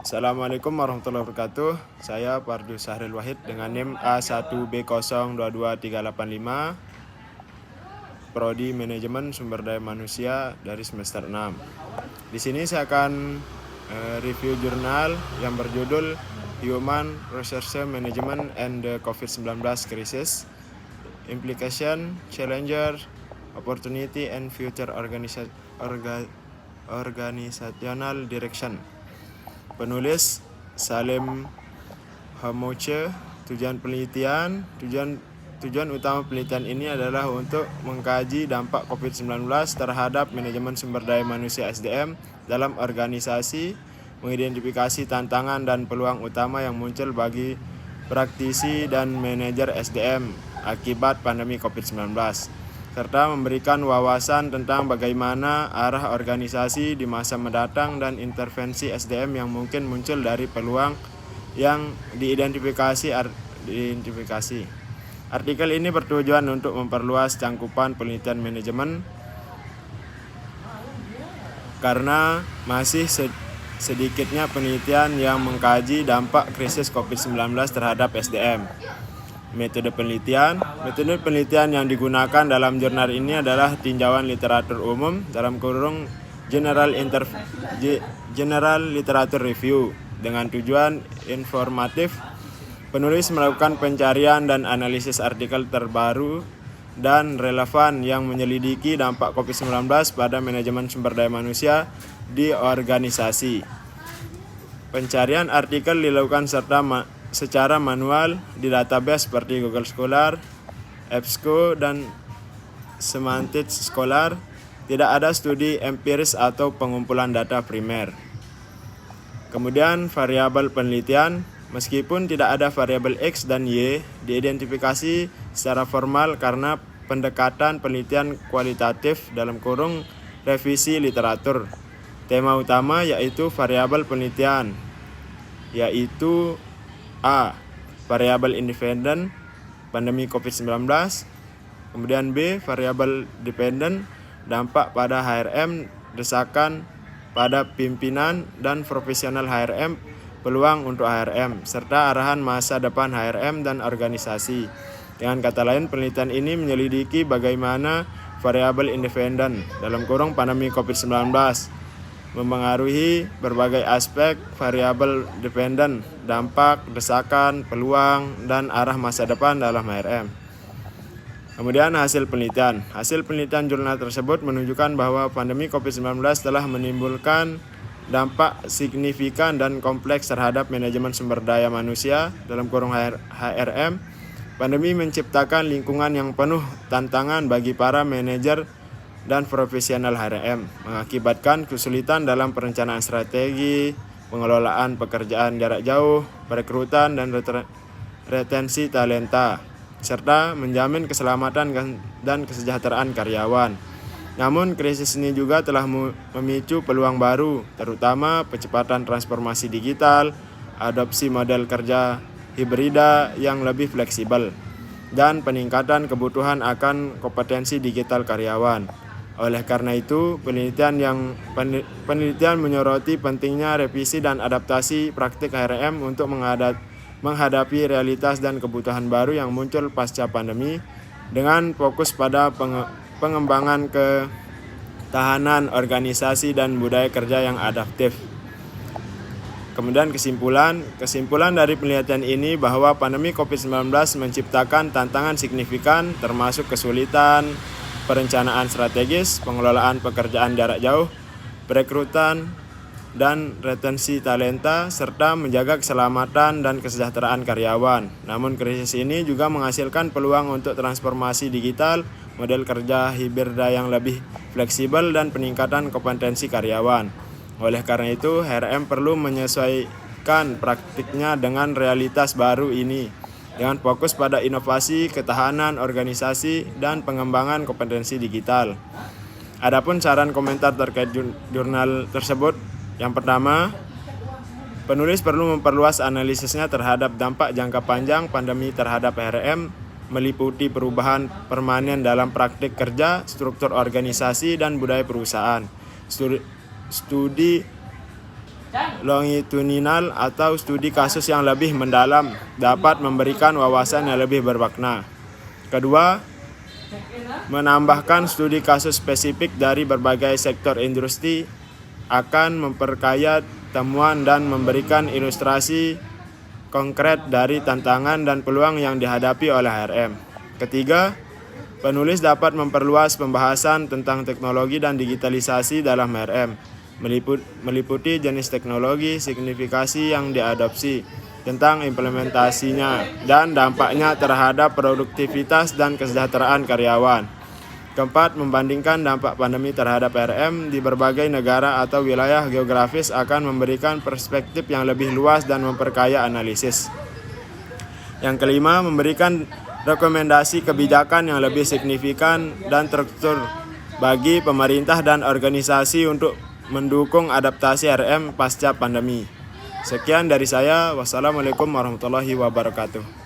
Assalamualaikum warahmatullahi wabarakatuh. Saya Pardu Sahril Wahid dengan NIM A1B022385, Prodi Manajemen Sumber Daya Manusia dari semester 6. Di sini saya akan review jurnal yang berjudul Human Resource Management and the COVID-19 Crisis, Implication, Challenger, Opportunity and Future Organizational Direction. Penulis Salim Hamouche. Tujuan utama penelitian ini adalah untuk mengkaji dampak COVID-19 terhadap manajemen sumber daya manusia SDM dalam organisasi, mengidentifikasi tantangan dan peluang utama yang muncul bagi praktisi dan manajer SDM akibat pandemi COVID-19, serta memberikan wawasan tentang bagaimana arah organisasi di masa mendatang dan intervensi SDM yang mungkin muncul dari peluang yang diidentifikasi. Artikel ini bertujuan untuk memperluas cangkupan penelitian manajemen karena masih sedikitnya penelitian yang mengkaji dampak krisis COVID-19 terhadap SDM. Metode penelitian yang digunakan dalam jurnal ini adalah tinjauan literatur umum General Literature Review. Dengan tujuan informatif, penulis melakukan pencarian dan analisis artikel terbaru dan relevan yang menyelidiki dampak COVID-19 pada manajemen sumber daya manusia di organisasi. Pencarian artikel dilakukan secara manual di database seperti Google Scholar, EBSCO, dan Semantic Scholar. Tidak ada studi empiris atau pengumpulan data primer. Kemudian variabel penelitian, meskipun tidak ada variabel X dan Y, diidentifikasi secara formal karena pendekatan penelitian kualitatif (revisi literatur). Tema utama yaitu variabel penelitian, yaitu A. Variabel independen, pandemi COVID-19. Kemudian B. Variabel dependen, dampak pada HRM, desakan pada pimpinan dan profesional HRM, peluang untuk HRM, serta arahan masa depan HRM dan organisasi. Dengan kata lain, penelitian ini menyelidiki bagaimana variabel independen (pandemi COVID-19) mempengaruhi berbagai aspek variabel dependen, dampak, desakan, peluang, dan arah masa depan dalam HRM. Kemudian hasil penelitian jurnal tersebut menunjukkan bahwa pandemi COVID-19 telah menimbulkan dampak signifikan dan kompleks terhadap manajemen sumber daya manusia (HRM). Pandemi menciptakan lingkungan yang penuh tantangan bagi para manajer dan profesional HRM, mengakibatkan kesulitan dalam perencanaan strategi, pengelolaan pekerjaan jarak jauh, perekrutan dan retensi talenta, serta menjamin keselamatan dan kesejahteraan karyawan. Namun krisis ini juga telah memicu peluang baru, terutama percepatan transformasi digital, adopsi model kerja hibrida yang lebih fleksibel, dan peningkatan kebutuhan akan kompetensi digital karyawan. Oleh karena itu, penelitian menyoroti pentingnya revisi dan adaptasi praktik HRM untuk menghadapi realitas dan kebutuhan baru yang muncul pasca pandemi, dengan fokus pada pengembangan ketahanan organisasi dan budaya kerja yang adaptif. Kemudian kesimpulan dari penelitian ini bahwa pandemi COVID-19 menciptakan tantangan signifikan, termasuk kesulitan perencanaan strategis, pengelolaan pekerjaan jarak jauh, perekrutan dan retensi talenta, serta menjaga keselamatan dan kesejahteraan karyawan. Namun krisis ini juga menghasilkan peluang untuk transformasi digital, model kerja hibrida yang lebih fleksibel, dan peningkatan kompetensi karyawan. Oleh karena itu, HRM perlu menyesuaikan praktiknya dengan realitas baru ini, dengan fokus pada inovasi, ketahanan organisasi, dan pengembangan kompetensi digital. Adapun saran komentar terkait jurnal tersebut, yang pertama, penulis perlu memperluas analisisnya terhadap dampak jangka panjang pandemi terhadap HRM, meliputi perubahan permanen dalam praktik kerja, struktur organisasi, dan budaya perusahaan. Studi longitudinal atau studi kasus yang lebih mendalam dapat memberikan wawasan yang lebih bermakna. Kedua, menambahkan studi kasus spesifik dari berbagai sektor industri akan memperkaya temuan dan memberikan ilustrasi konkret dari tantangan dan peluang yang dihadapi oleh HRM. Ketiga, penulis dapat memperluas pembahasan tentang teknologi dan digitalisasi dalam HRM, meliputi jenis teknologi, signifikasi yang diadopsi, tentang implementasinya, dan dampaknya terhadap produktivitas dan kesejahteraan karyawan. Keempat, membandingkan dampak pandemi terhadap HRM di berbagai negara atau wilayah geografis akan memberikan perspektif yang lebih luas dan memperkaya analisis. Yang kelima, memberikan rekomendasi kebijakan yang lebih signifikan dan terstruktur bagi pemerintah dan organisasi untuk mendukung adaptasi HRM pasca pandemi. Sekian dari saya. Wassalamualaikum warahmatullahi wabarakatuh.